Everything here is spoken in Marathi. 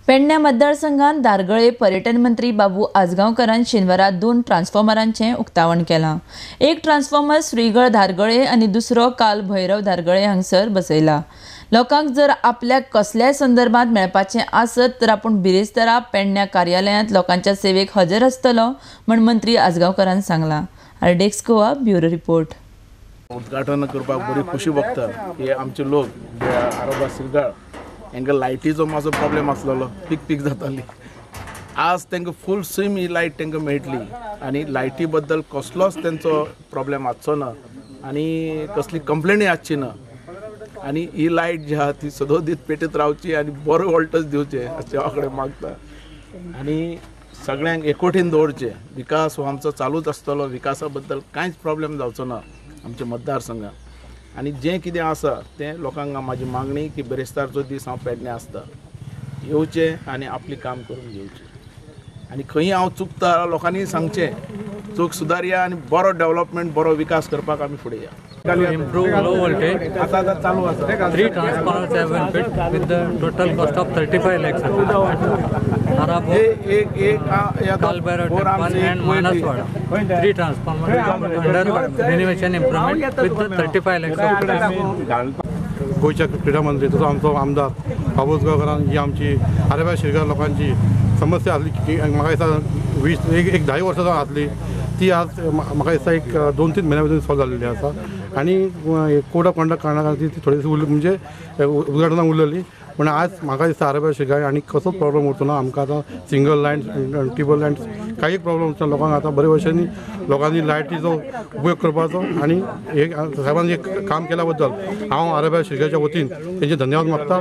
पेडण्या मतदारसंघात दारगळे पर्यटन मंत्री बाबू आजगांवकारान शेनवारा 2 ट्रान्सफॉर्मरांचें उक्तावण केलां। एक ट्रान्सफॉर्मर श्रीगळ दारगळे आनी दुसरो काल भैरव दारगळे हांगसर बसयला। लोकांक जर आपल्याक कसल्याय संदर्भात मेळपाचें आसत तर आपूण बिरेस्तारा पेडण्या कार्यालयांत लोकांच्या सेवेक हजर आसतलो म्हण मंत्री आजगांवकारान सांगलां। आरडेक्स गोवा ब्युरो रिपोर्ट। उद्घाटन करपाक बरी खुशी भोगता की आमचे लोक जे आरोबा श्रीगळ हांकां लायटीचो मातसो प्रॉब्लेम आसलेलो, पीक जाताली। आज तांकां फूल स्विम ही लायट तांकां मेळटली आनी लायटी बद्दल कसलोच तांचो प्रॉब्लेम आसचो ना आनी कसली कंप्लेनी आसची ना आनी ही लायट जी आहा ती सदो दीस पेटत रावची आनी बरो वोल्टेज दिवचे अशें हांव कडेन मागता आनी सगळ्यांक एकोठीन दवरचे। विकास हो आमचो चालूच आसतलो, विकासा बद्दल कांयच प्रॉब्लेम जावचो ना आमच्या मतदारसंघात आनी जें कितें आसा तें लोकांक म्हाजी मागणी की बिरेस्तारचो दीस हांव पेडण्या आसता, येवचें आनी आपली काम करून घेवचें आनी खंय हांव चुकता लोकांनी सांगचें, चूक सुदारया आनी बरो डेव्हलपमेंट बरो विकास करपाक आमी फुडें या। Improve low voltage. चालू आसा 3 transformers have been fit with the total cost of 35 lakhs. Arabo, Kalbero, and Manaswada. 3 transformers under renovation improvement with the 35 lakhs. गोयच्या क्रीडा मंत्री तसो आमचो आमदार बाबू आजगांवकारान जी आमची आरेबा शिरगांव लोकांची समस्या आसली की म्हाका दिसता एक 10 वर्सां जावन आसली ती आज म्हाका दिसता एक 2-3 म्हयन्या भितर सॉल्व जाल्ली आसा आनी कोड ऑफ कंडक्ट कारणान ती थोडी म्हणजे उद्घाटनाक उरलेली पण आज म्हाका दिसता आरेबा शिरगांव आनी कसोच प्रॉब्लेम उरचो ना। आमकां आतां सिंगल लायन ट्रिपल लायन काही प्रॉब्लेम उरचो ना। लोकांक आतां बरे भशेन लोकांनी लायटीचो उपयोग करपाचो आनी हे साहेबांनी काम केल्या बद्दल हांव आरेबा शिरगांवच्या वतीन तेंचे धन्यवाद मागता।